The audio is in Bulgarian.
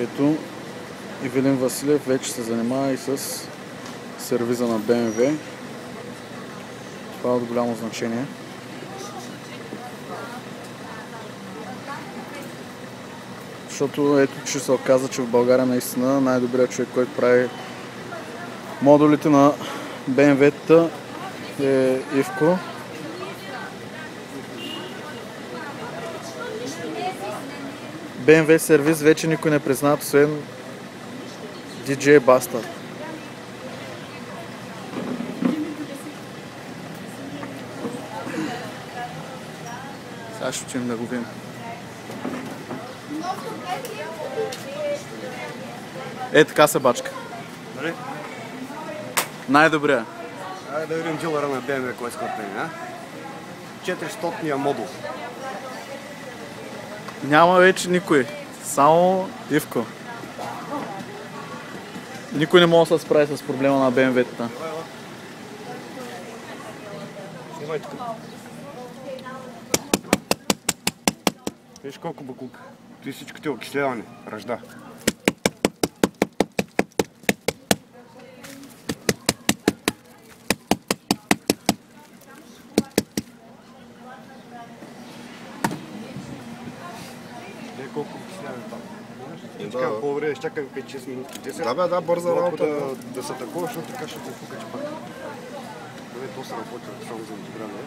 Ето, Ивелин Василев вече се занимава и с сервиза на BMW. Това е от голямо значение. Защото ето, че се оказа, че в България наистина най-добрият човек, който прави модулите на BMW-та е Ивко. BMW сервис вече никой не признат, освен DJ Bastard. Сега ще отидем да го видим. Е, така се бачка. Нали? Най-добрия. Айде да видим дилъра на BMW, кой иска от мен, а? 400-ния модул. Няма вече никой. Само Ивко. Никой не може да се справи с проблема на BMW-тата. Снимай тук. Виж колко бакук. Той всичките окисляване ражда. Колко окисляване там. Чакам по-добре, изчакам 5-6 минути. Да, бърза работа. Да се такова, защото така ще се фукачи пак. То се работи само за интегралния.